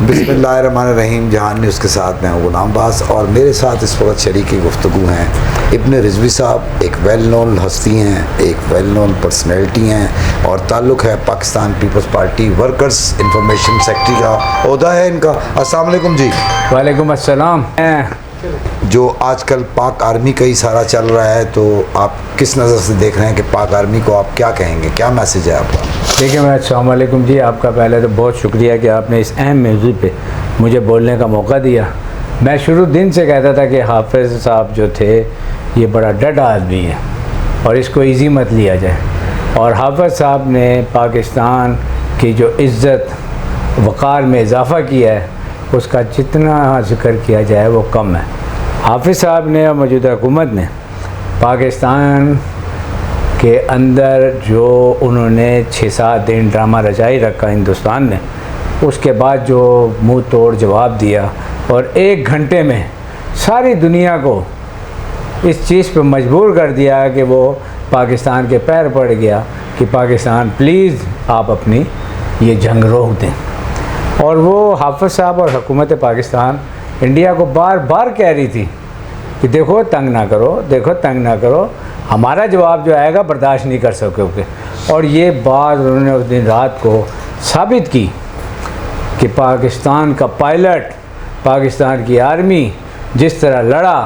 बिस्मिल्लाहिर्रहमानिर्रहीम। जहान न्यूज़ के साथ मैं हूँ गुलाम बास और मेरे साथ इस वक्त शरीकी गुफ्तगू हैं इब्न रिजवी साहब। एक वेल नोन हस्ती हैं, एक वेल नोन पर्सनैलिटी हैं और ताल्लुक़ है Pakistan Peoples Party workers information secretary का ओहदा है इनका। अस्सलाम वालेकुम जी। वालेकुम अस्सलाम। जो आजकल पाक आर्मी का ही सारा चल रहा है, तो आप किस नज़र से देख रहे हैं कि पाक आर्मी को आप क्या कहेंगे, क्या मैसेज है आपका? देखिए, मैं अस्सलाम वालेकुम जी। आपका पहले तो बहुत शुक्रिया कि आपने इस अहम मौजू पे मुझे बोलने का मौका दिया। मैं शुरू दिन से कहता था कि हाफिज़ साहब जो थे ये बड़ा डट आदमी है और इसको इजी मत लिया जाए। और हाफिज़ साहब ने पाकिस्तान की जो इज़्ज़त वक़ार में इजाफ़ा किया है उसका जितना जिक्र किया जाए वो कम है। हाफिज़ साहब ने और मौजूदा हुकूमत ने पाकिस्तान के अंदर जो उन्होंने 6-7 दिन ड्रामा रचाई रखा हिंदुस्तान ने, उसके बाद जो मुंह तोड़ जवाब दिया और 1 घंटे में सारी दुनिया को इस चीज़ पर मजबूर कर दिया कि वो पाकिस्तान के पैर पड़ गया कि पाकिस्तान प्लीज़ आप अपनी ये जंग रोक दें। और वो हाफिज़ साहब और हुकूमत पाकिस्तान इंडिया को बार बार कह रही थी कि देखो तंग ना करो, देखो तंग ना करो, हमारा जवाब जो आएगा बर्दाश्त नहीं कर सकोगे। और ये बात उन्होंने उस दिन रात को साबित की कि पाकिस्तान का पायलट, पाकिस्तान की आर्मी जिस तरह लड़ा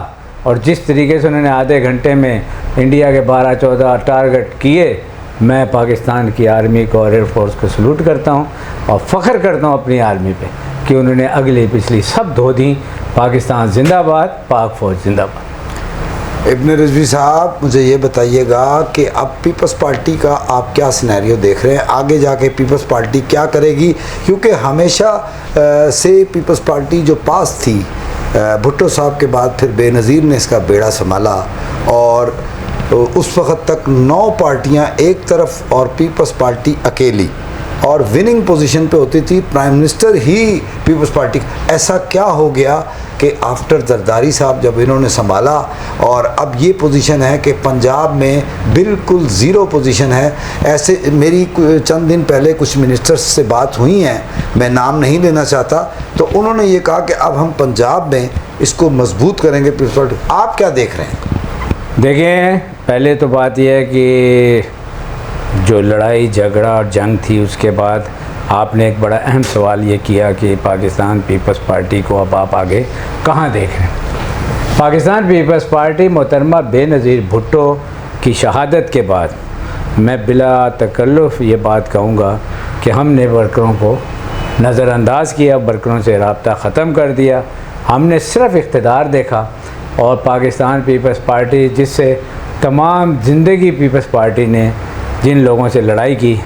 और जिस तरीके से उन्होंने आधे घंटे में इंडिया के 12-14 टारगेट किए, मैं पाकिस्तान की आर्मी को और एयरफोर्स को सलूट करता हूँ और फ़ख्र करता हूँ अपनी आर्मी पे कि उन्होंने अगली पिछली सब धो दी। पाकिस्तान जिंदाबाद, पाक फ़ौज जिंदाबाद। इब्न रिजवी साहब, मुझे ये बताइएगा कि अब पीपल्स पार्टी का आप क्या सिनेरियो देख रहे हैं, आगे जाके पीपल्स पार्टी क्या करेगी? क्योंकि हमेशा से पीपल्स पार्टी जो पास थी, भुट्टो साहब के बाद फिर बेनज़ीर ने इसका बेड़ा संभाला और उस वक़्त तक 9 पार्टियां एक तरफ और पीपल्स पार्टी अकेली, और विनिंग पोजीशन पे होती थी, प्राइम मिनिस्टर ही पीपल्स पार्टी। ऐसा क्या हो गया कि आफ्टर जरदारी साहब जब इन्होंने संभाला और अब ये पोजीशन है कि पंजाब में बिल्कुल ज़ीरो पोजीशन है। ऐसे मेरी चंद दिन पहले कुछ मिनिस्टर्स से बात हुई हैं, मैं नाम नहीं लेना चाहता, तो उन्होंने ये कहा कि अब हम पंजाब में इसको मजबूत करेंगे पीपल्स पार्टी। आप क्या देख रहे हैं? देखें, पहले तो बात यह है कि जो लड़ाई झगड़ा और जंग थी उसके बाद आपने एक बड़ा अहम सवाल ये किया कि पाकिस्तान पीपल्स पार्टी को अब आप आगे कहाँ देख रहे हैं। पाकिस्तान पीपल्स पार्टी मोहतरमा बेनज़ीर भुट्टो की शहादत के बाद मैं बिला तकल्लुफ़ ये बात कहूँगा कि हमने वर्करों को नज़रअंदाज किया, वर्करों से रब्ता ख़त्म कर दिया। हमने सिर्फ़ इक़्तिदार देखा और पाकिस्तान पीपल्स पार्टी, जिससे तमाम ज़िंदगी पीपल्स पार्टी ने जिन लोगों से लड़ाई की,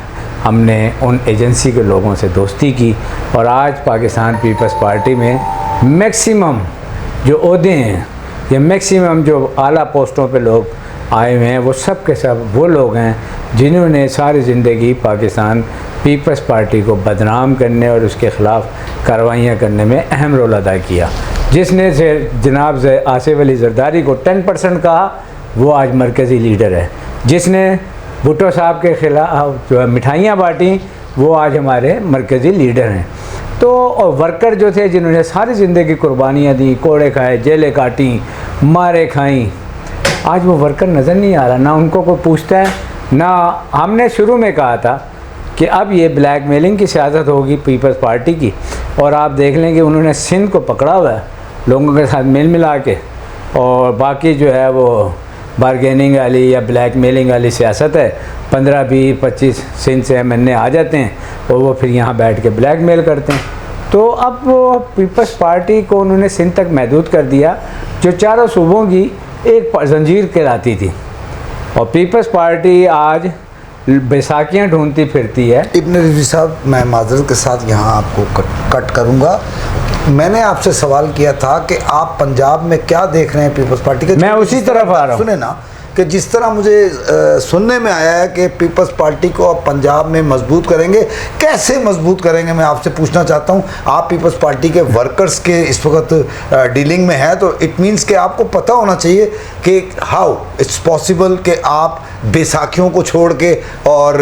हमने उन एजेंसी के लोगों से दोस्ती की और आज पाकिस्तान पीपल्स पार्टी में मैक्सिमम जो ओहदे हैं या मैक्सिमम जो आला पोस्टों पे लोग आए हुए हैं वो सब के सब वो लोग हैं जिन्होंने सारी ज़िंदगी पाकिस्तान पीपल्स पार्टी को बदनाम करने और उसके ख़िलाफ़ कार्रवाइयाँ करने में अहम रोल अदा किया। जिसने से जनाब आसिफ अली जरदारी को 10% कहा वो आज मरकज़ी लीडर है। जिसने भुट्टो साहब के ख़िलाफ़ जो है मिठाइयाँ बांटी वो आज हमारे मरकज़ी लीडर हैं। तो और वर्कर जो थे जिन्होंने सारी ज़िंदगी कुर्बानियाँ दी, कोड़े खाए, जेलें काटी, मारे खाई, आज वो वर्कर नज़र नहीं आ रहा, ना उनको कोई पूछता है ना। हमने शुरू में कहा था कि अब ये ब्लैकमेलिंग की सियासत होगी पीपल्स पार्टी की, और आप देख लें कि उन्होंने सिंध को पकड़ा हुआ है लोगों के साथ मिल मिला के, और बाकी जो है वो बारगेनिंग वाली या ब्लैकमेलिंग वाली सियासत है। 15, 20, 25 सिंध से एमएनए आ जाते हैं और वो फिर यहाँ बैठ के ब्लैकमेल करते हैं। तो अब वो पीपल्स पार्टी को उन्होंने सिंध तक महदूद कर दिया, जो चारों सूबों की एक जंजीर कहलाती थी, और पीपल्स पार्टी आज बैसाखियाँ ढूंढती फिरती है। इब्न रिजवी साहब, मैं माजरत के साथ यहाँ आपको कट करूँगा। मैंने आपसे सवाल किया था कि आप पंजाब में क्या देख रहे हैं पीपल्स पार्टी के। मैं उसी तरफ आ रहा हूँ। सुने ना कि जिस तरह मुझे सुनने में आया है कि पीपल्स पार्टी को आप पंजाब में मजबूत करेंगे, कैसे मजबूत करेंगे मैं आपसे पूछना चाहता हूँ। आप पीपल्स पार्टी के वर्कर्स के इस वक्त डीलिंग में है, तो इट मीन्स कि आपको पता होना चाहिए कि हाउ इट्स पॉसिबल कि आप बैसाखियों को छोड़ के और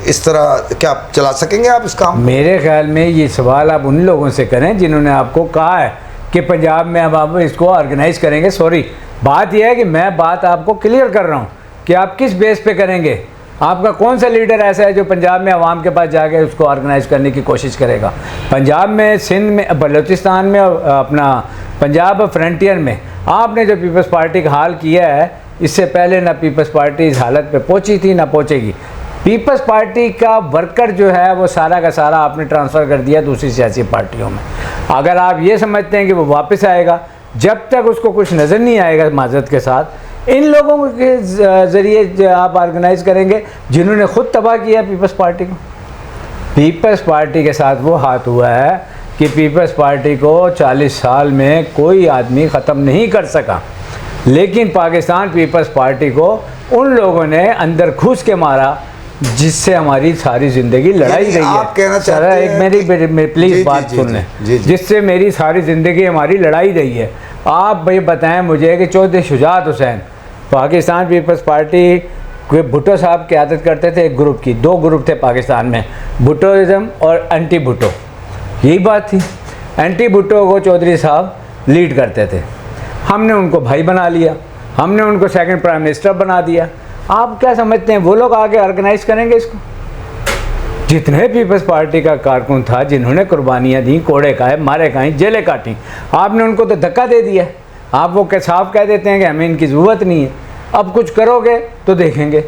इस तरह क्या चला सकेंगे आप इस काम? मेरे ख्याल में ये सवाल आप उन लोगों से करें जिन्होंने आपको कहा है कि पंजाब में अब आप इसको ऑर्गेनाइज करेंगे। सॉरी, बात यह है कि मैं बात आपको क्लियर कर रहा हूँ कि आप किस बेस पे करेंगे। आपका कौन सा लीडर ऐसा है जो पंजाब में आवाम के पास जाके उसको ऑर्गेनाइज करने की कोशिश करेगा? पंजाब में, सिंध में, बलूचिस्तान में और अपना पंजाब फ्रंटियर में आपने जो पीपल्स पार्टी का हाल किया है, इससे पहले ना पीपल्स पार्टी इस हालत पे पहुंची थी ना पहुंचेगी। पीपल्स पार्टी का वर्कर जो है वो सारा का सारा आपने ट्रांसफ़र कर दिया दूसरी सियासी पार्टियों में। अगर आप ये समझते हैं कि वो वापस आएगा, जब तक उसको कुछ नज़र नहीं आएगा माजरत के साथ, इन लोगों के ज़रिए आप ऑर्गेनाइज करेंगे जिन्होंने ख़ुद तबाह किया पीपल्स पार्टी को। पीपल्स पार्टी के साथ वो हाथ हुआ है कि पीपल्स पार्टी को 40 साल में कोई आदमी ख़त्म नहीं कर सका, लेकिन पाकिस्तान पीपल्स पार्टी को उन लोगों ने अंदर घुस के मारा जिससे हमारी सारी ज़िंदगी लड़ाई गई है। सर एक मेरी प्लीज़ बात सुन लें, जिससे मेरी सारी ज़िंदगी हमारी लड़ाई रही है। आप भाई बताएं मुझे कि चौधरी शुजात हुसैन पाकिस्तान पीपल्स पार्टी के भुट्टो साहब क़यादत करते थे, एक ग्रुप की, 2 ग्रुप थे पाकिस्तान में, भुट्टोइज़म और एंटी भुट्टो, यही बात थी। एंटी भुट्टो को चौधरी साहब लीड करते थे, हमने उनको भाई बना लिया, हमने उनको सेकंड प्राइम मिनिस्टर बना दिया। आप क्या समझते हैं वो लोग आगे ऑर्गेनाइज करेंगे इसको? जितने पीपल्स पार्टी का कारकुन था जिन्होंने कुर्बानियाँ दी, कोड़े खाए, मारे खाए, जेलें काटी, आपने उनको तो धक्का दे दिया। आप वो के साफ कह देते हैं कि हमें इनकी ज़रूरत नहीं है, अब कुछ करोगे तो देखेंगे।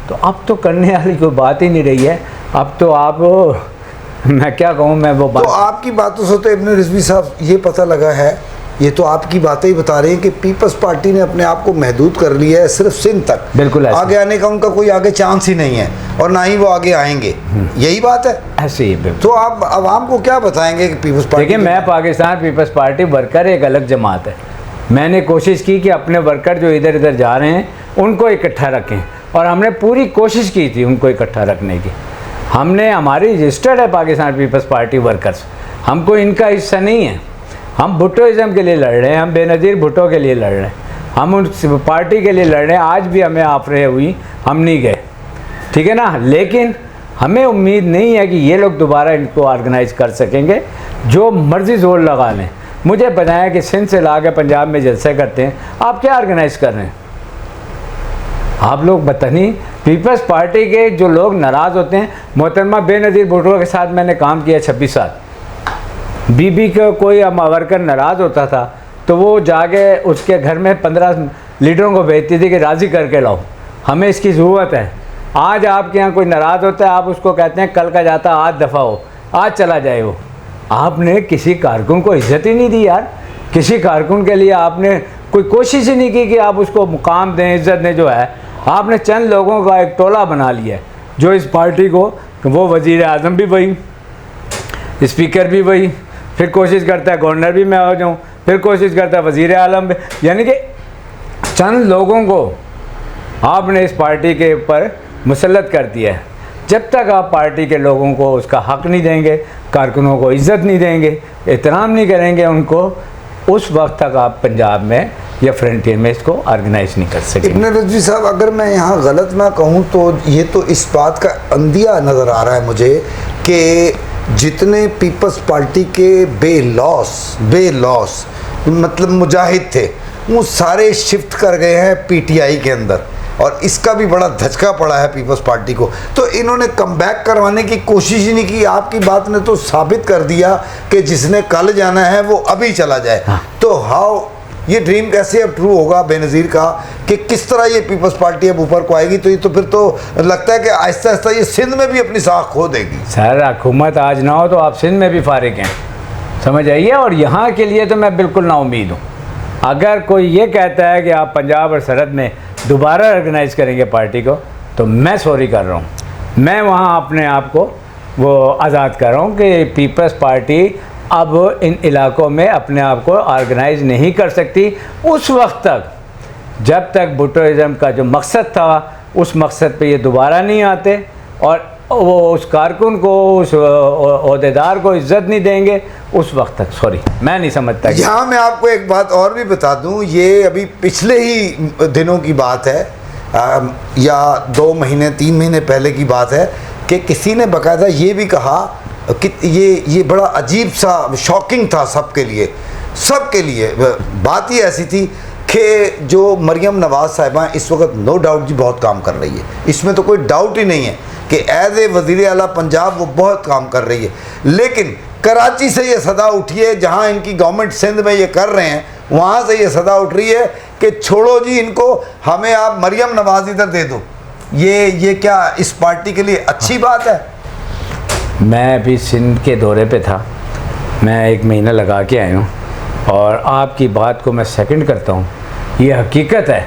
तो अब तो करने वाली कोई बात ही नहीं रही है। अब तो आप मैं क्या कहूँ, मैं वो बात, तो आपकी बातों से तो इब्न रिजवी साहब ये पता लगा है, ये तो आपकी बातें ही बता रही हैं कि पीपल्स पार्टी ने अपने आप को महदूद कर लिया है सिर्फ सिंध तक। बिल्कुल आगे आने का उनका कोई आगे चांस ही नहीं है और ना ही वो आगे आएंगे, यही बात है। ऐसे ही तो आप आवाम को क्या बताएंगे कि पीपल्स पार्टी? देखिए, मैं पाकिस्तान पीपल्स पार्टी वर्कर एक अलग जमात है। मैंने कोशिश की कि अपने वर्कर जो इधर इधर जा रहे हैं उनको इकट्ठा रखें, और हमने पूरी कोशिश की थी उनको इकट्ठा रखने की। हमारी रजिस्टर्ड है पाकिस्तान पीपल्स पार्टी वर्कर्स, हमको इनका हिस्सा नहीं है। हम भुट्टोइज़म के लिए लड़ रहे हैं, हम बेनज़ीर भुट्टो के लिए लड़ रहे हैं, हम उस पार्टी के लिए लड़ रहे हैं। आज भी हमें आफरे हुई, हम नहीं गए, ठीक है ना। लेकिन हमें उम्मीद नहीं है कि ये लोग दोबारा इनको ऑर्गेनाइज कर सकेंगे। जो मर्ज़ी जोर लगा लें, मुझे बताएं कि सिंध से ला के पंजाब में जलसे करते हैं, आप क्या ऑर्गेनाइज कर रहे हैं? आप लोग बतानी। पीपल्स पार्टी के जो लोग नाराज़ होते हैं, मोहतरमा बेनज़ीर भुट्टो के साथ मैंने काम किया 26 साल। बीबी का कोई वर्कर नाराज़ होता था तो वो जाके उसके घर में 15 लीडरों को भेजती थी कि राज़ी करके लाओ, हमें इसकी ज़रूरत है। आज आपके यहाँ कोई नाराज़ होता है, आप उसको कहते हैं कल का जाता आज दफ़ा हो, आज चला जाए वो। आपने किसी कारकुन को इज़्ज़त ही नहीं दी यार। किसी कारकुन के लिए आपने कोई कोशिश ही नहीं की कि आप उसको मुकाम दें, इज़्ज़त दें। जो है आपने चंद लोगों का एक टोला बना लिया है जो इस पार्टी को, वो वज़ीर आज़म भी वही, स्पीकर भी वही, फिर कोशिश करता है गवर्नर भी मैं हो जाऊँ, फिर कोशिश करता है वज़ीर आलम भी। यानी कि चंद लोगों को आपने इस पार्टी के ऊपर मुसल्लत कर दिया है। जब तक आप पार्टी के लोगों को उसका हक़ नहीं देंगे, कारकुनों को इज़्ज़त नहीं देंगे, एहतराम नहीं करेंगे उनको, उस वक्त तक आप पंजाब में या फ्रंटियर में इसको ऑर्गेनाइज नहीं कर सकेंगे। इब्न रिजवी साहब, अगर मैं यहाँ गलत ना कहूँ तो ये तो इस बात का अंदिया नज़र आ रहा है मुझे कि जितने पीपल्स पार्टी के बेलॉस मतलब मुजाहिद थे, वो सारे शिफ्ट कर गए हैं पीटीआई के अंदर, और इसका भी बड़ा धचका पड़ा है पीपल्स पार्टी को। तो इन्होंने कम बैक करवाने की कोशिश ही नहीं की। आपकी बात ने तो साबित कर दिया कि जिसने कल जाना है वो अभी चला जाए। हाँ। तो हाउ ये ड्रीम कैसे अब ट्रू होगा बेनज़ीर का कि किस तरह ये पीपल्स पार्टी अब ऊपर को आएगी? तो ये तो फिर तो लगता है कि आहिस्ता आहिस्ता ये सिंध में भी अपनी साख खो देगी। सर हुकूमत आज ना हो तो आप सिंध में भी फारिग हैं, समझ आइए। और यहाँ के लिए तो मैं बिल्कुल नाउमीद हूँ। अगर कोई ये कहता है कि आप पंजाब और सरहद में दोबारा ऑर्गेनाइज करेंगे पार्टी को, तो मैं सॉरी कर रहा हूँ। मैं वहाँ अपने आप को वो आज़ाद कर रहा हूँ कि पीपल्स पार्टी अब इन इलाकों में अपने आप को ऑर्गेनाइज नहीं कर सकती उस वक्त तक जब तक भुट्टोइज़्म का जो मकसद था उस मकसद पे ये दोबारा नहीं आते और वो उस कारकुन को, उस ओहदेदार को इज़्ज़त नहीं देंगे उस वक्त तक। सॉरी, मैं नहीं समझता। यहाँ मैं आपको एक बात और भी बता दूँ, ये अभी पिछले ही दिनों की बात है या 2 महीने 3 महीने पहले की बात है कि किसी ने बाकायदा ये भी कहा कि ये बड़ा अजीब सा शॉकिंग था सबके लिए। बात ही ऐसी थी कि जो मरियम नवाज़ साहिबा इस वक्त नो डाउट जी बहुत काम कर रही है, इसमें तो कोई डाउट ही नहीं है कि एज ए वज़ीर आला पंजाब वो बहुत काम कर रही है। लेकिन कराची से ये सदा उठी है, जहाँ इनकी गवर्नमेंट सिंध में ये कर रहे हैं वहाँ से ये सदा उठ रही है कि छोड़ो जी इनको, हमें आप मरियम नवाज़ इधर दे दो। ये क्या इस पार्टी के लिए अच्छी बात है? मैं अभी सिंध के दौरे पे था, मैं 1 महीना लगा के आया हूँ और आपकी बात को मैं सेकंड करता हूँ। ये हकीकत है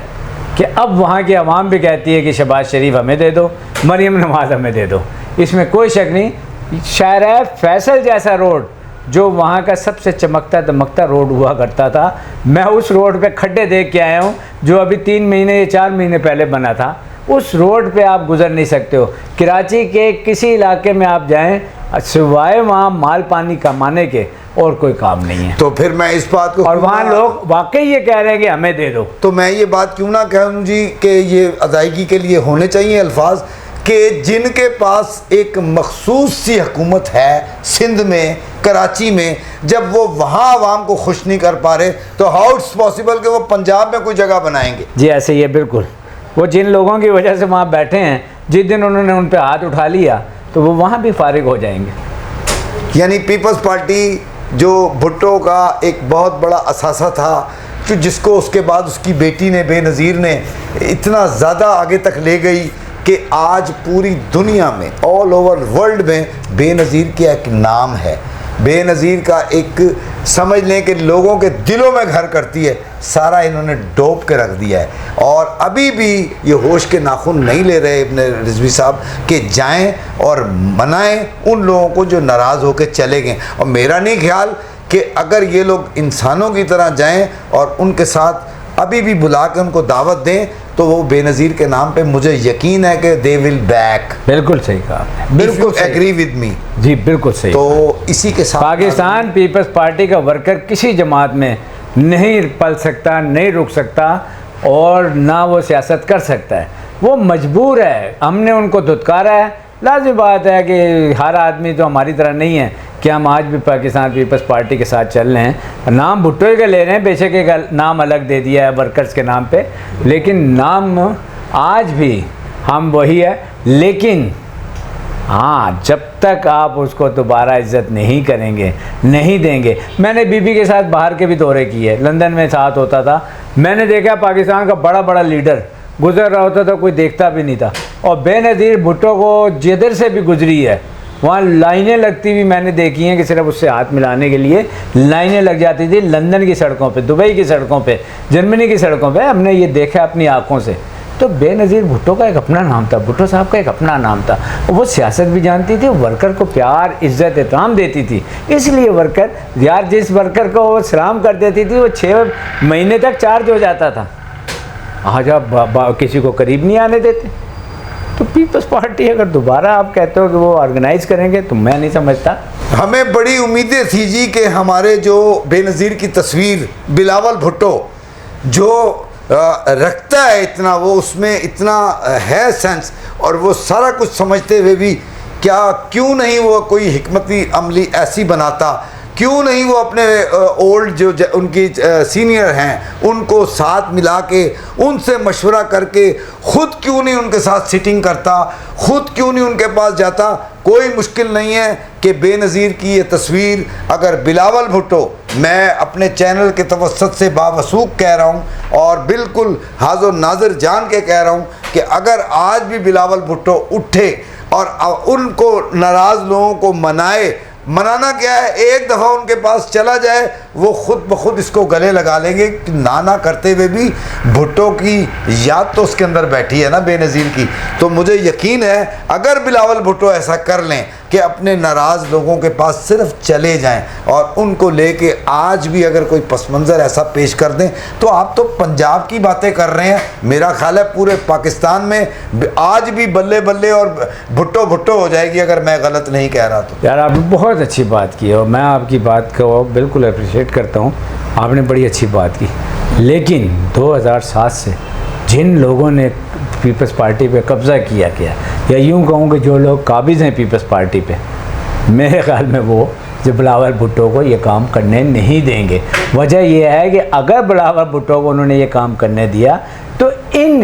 कि अब वहाँ की आवाम भी कहती है कि शहबाज शरीफ हमें दे दो, मरियम नवाज़ हमें दे दो, इसमें कोई शक नहीं। शायरा फैसल जैसा रोड जो वहाँ का सबसे चमकता दमकता रोड हुआ करता था, मैं उस रोड पे खड्डे देख के आया हूँ जो अभी 3 महीने या 4 महीने पहले बना था। उस रोड पे आप गुज़र नहीं सकते हो। कराची के किसी इलाके में आप जाएं, सिवाय वहाँ माल पानी कमाने के और कोई काम नहीं है। तो फिर मैं इस बात को, और वहाँ लोग वाकई ये कह रहे हैं कि हमें दे दो, तो मैं ये बात क्यों ना कहूँ जी कि ये अदायगी के लिए होने चाहिए अल्फाज कि जिनके पास एक मखसूस सी हुकूमत है सिंध में, कराची में, जब वो वहाँ आवाम को खुश नहीं कर पा रहे तो हाउ इट्स पॉसिबल कि वो पंजाब में कोई जगह बनाएंगे? जी ऐसे ही है बिल्कुल। वो जिन लोगों की वजह से वहाँ बैठे हैं, जिस दिन उन्होंने उन पर हाथ उठा लिया तो वो वहाँ भी फारिग हो जाएंगे। यानी पीपल्स पार्टी जो भुट्टो का एक बहुत बड़ा असासा था, जो जिसको उसके बाद उसकी बेटी ने, बेनज़ीर ने इतना ज़्यादा आगे तक ले गई कि आज पूरी दुनिया में, ऑल ओवर वर्ल्ड में बेनज़ीर का एक नाम है। बेनज़ीर का एक, समझ लें कि लोगों के दिलों में घर करती है, सारा इन्होंने डोब के रख दिया है। और अभी भी ये होश के नाखून नहीं ले रहे इब्न रिजवी साहब कि जाएं और मनाएं उन लोगों को जो नाराज़ होकर चले गए। और मेरा नहीं ख्याल कि अगर ये लोग इंसानों की तरह जाएं और उनके साथ अभी भी बुला के उनको दावत दें तो वो बेनज़ीर के नाम पे मुझे यकीन है कि दे विल बैक। बिल्कुल सही कहा आपने, बिल्कुल एग्री विद मी जी, बिल्कुल सही। तो इसी के साथ पाकिस्तान पीपल्स पार्टी का वर्कर किसी जमात में नहीं पल सकता, नहीं रुक सकता और ना वो सियासत कर सकता है। वो मजबूर है, हमने उनको धुतकारा है। लाज़िमी बात है कि हर आदमी तो हमारी तरह नहीं है कि हम आज भी पाकिस्तान पीपल्स पार्टी के साथ चल रहे हैं। नाम भुट्टो का ले रहे हैं, बेशक एक नाम अलग दे दिया है वर्कर्स के नाम पे, लेकिन नाम आज भी हम वही है। लेकिन हाँ, जब तक आप उसको दोबारा इज़्ज़त नहीं करेंगे, नहीं देंगे। मैंने बीबी के साथ बाहर के भी दौरे किए, लंदन में साथ होता था, मैंने देखा पाकिस्तान का बड़ा बड़ा लीडर गुजर रहा होता था, कोई देखता भी नहीं था। और बेनज़ीर भुट्टो को जिधर से भी गुजरी है वहाँ लाइनें लगती हुई मैंने देखी हैं कि सिर्फ उससे हाथ मिलाने के लिए लाइनें लग जाती थी लंदन की सड़कों पे, दुबई की सड़कों पे, जर्मनी की सड़कों पे, हमने ये देखा अपनी आँखों से। तो बेनज़ीर भुट्टो का एक अपना नाम था, भुट्टो साहब का एक अपना नाम था। वो सियासत भी जानती थी, वर्कर को प्यार इज़्ज़त एहतराम देती थी। इसलिए वर्कर यार, जिस वर्कर को वो सलाम कर देती थी वो 6 महीने तक चार्ज हो जाता था। आज आप किसी को करीब नहीं आने देते। तो पीपल्स पार्टी अगर दोबारा आप कहते हो कि वो ऑर्गेनाइज़ करेंगे तो मैं नहीं समझता। हमें बड़ी उम्मीदें थी जी कि हमारे जो बेनज़ीर की तस्वीर बिलावल भुट्टो जो रखता है इतना, वो उसमें इतना है सेंस और वो सारा कुछ समझते हुए भी क्यों नहीं वो कोई हिकमती अमली ऐसी बनाता, क्यों नहीं वो अपने ओल्ड जो उनकी सीनियर हैं उनको साथ मिला के उनसे मशवरा करके ख़ुद क्यों नहीं उनके साथ सिटिंग करता, ख़ुद क्यों नहीं उनके पास जाता। कोई मुश्किल नहीं है कि बेनज़ीर की ये तस्वीर अगर बिलावल भुट्टो, मैं अपने चैनल के तवस्सुत से बावसूख कह रहा हूँ और बिल्कुल हाज़िर नाज़िर जान के कह रहा हूँ कि अगर आज भी बिलावल भुट्टो उठे और उनको नाराज़ लोगों को मनाए, मनाना क्या है, एक दफ़ा उनके पास चला जाए वो खुद ब खुद इसको गले लगा लेंगे कि ना करते हुए भी भुट्टो की याद तो उसके अंदर बैठी है ना बेनज़ीर की। तो मुझे यकीन है अगर बिलावल भुट्टो ऐसा कर लें कि अपने नाराज़ लोगों के पास सिर्फ चले जाएं और उनको लेके आज भी अगर कोई पस मंज़र ऐसा पेश कर दें, तो आप तो पंजाब की बातें कर रहे हैं, मेरा ख्याल है पूरे पाकिस्तान में आज भी बल्ले बल्ले और भुट्टो भुट्टो हो जाएगी, अगर मैं गलत नहीं कह रहा तो। यार आपने बहुत अच्छी बात की और मैं आपकी बात को बिल्कुल अप्रिशिएट करता हूँ, आपने बड़ी अच्छी बात की। लेकिन 2007 से जिन लोगों ने पीपल्स पार्टी पे कब्ज़ा किया या यूँ कहूँ कि जो लोग काबिज़ हैं पीपल्स पार्टी पे, मेरे ख्याल में वो जो बिलावल भुट्टो को ये काम करने नहीं देंगे। वजह यह है कि अगर बिलावल भुट्टो को उन्होंने ये काम करने दिया तो इन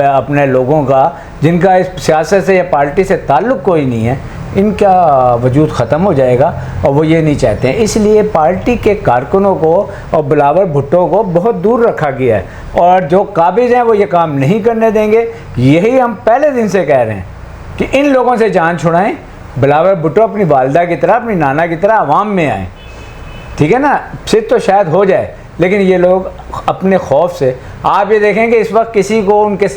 अपने लोगों का जिनका इस सियासत से या पार्टी से ताल्लुक़ कोई नहीं है, इनका वजूद ख़त्म हो जाएगा और वो ये नहीं चाहते हैं। इसलिए पार्टी के कारकुनों को और बिलावल भुट्टो को बहुत दूर रखा गया है और जो काबिज़ हैं वो ये काम नहीं करने देंगे। यही हम पहले दिन से कह रहे हैं कि इन लोगों से जान छुड़ाएं, बिलावल भुट्टो अपनी वालदा की तरह, अपनी नाना की तरह आवाम में आएँ, ठीक है ना। सिर्फ तो शायद हो जाए, लेकिन ये लोग अपने खौफ से, आप ये देखेंगे इस वक्त किसी को उनके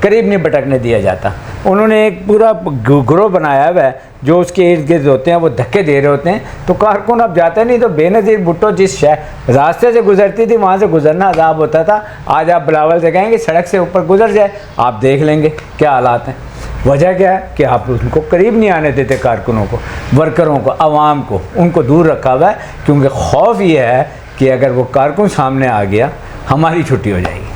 करीब नहीं भटकने दिया जाता। उन्होंने एक पूरा ग्रोह बनाया हुआ है, जो उसके इर्द गिर्द होते हैं वो धक्के दे रहे होते हैं, तो कारकुन अब जाते नहीं। तो बेनज़ीर भुट्टो जिस रास्ते से गुजरती थी वहाँ से गुजरना अज़ाब होता था। आज आप बिलावल से कहेंगे सड़क से ऊपर गुजर जाए, आप देख लेंगे क्या हालात हैं। वजह क्या है कि आप उनको करीब नहीं आने देते, कारकुनों को, वर्करों को, आवाम को, उनको दूर रखा हुआ है, क्योंकि खौफ ये है कि अगर वो कारकुन सामने आ गया हमारी छुट्टी हो जाएगी।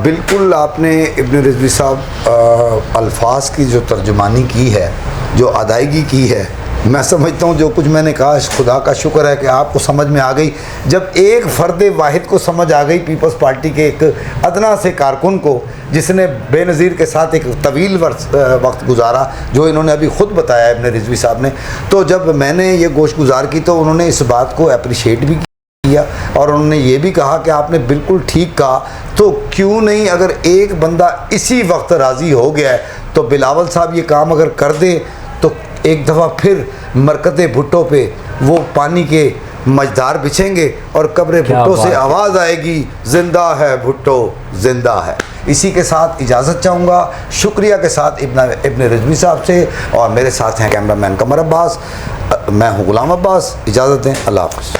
बिल्कुल आपने इब्न रिजवी साहब अल्फाज की जो तर्जुमानी की है, जो अदायगी की है, मैं समझता हूँ जो कुछ मैंने कहा खुदा का शुक्र है कि आपको समझ में आ गई। जब एक फ़र्द वाहिद को समझ आ गई, पीपल्स पार्टी के एक अदना से कारकुन को, जिसने बेनज़ीर के साथ एक तवील वक्त गुजारा, जो इन्होंने अभी ख़ुद बताया इब्न रिजवी साहब ने, तो जब मैंने ये गोश गुजार की तो उन्होंने इस बात को अप्रिशिएट भी किया और उन्होंने ये भी कहा कि आपने बिल्कुल ठीक कहा, तो क्यों नहीं अगर एक बंदा इसी वक्त राज़ी हो गया है तो बिलावल साहब ये काम अगर कर दें तो एक दफ़ा फिर मरकते भुट्टो पे वो पानी के मझधार बिछेंगे और कब्र भुट्टो से आवाज़ आएगी, ज़िंदा है भुट्टो, ज़िंदा है। इसी के साथ इजाज़त चाहूँगा, शुक्रिया के साथ इब्न रिजवी साहब से, और मेरे साथ हैं कैमरामैन कमर अब्बास, मैं हूँ गुलाम अब्बास। इजाज़त दें, अल्लाह हाफ़िज़।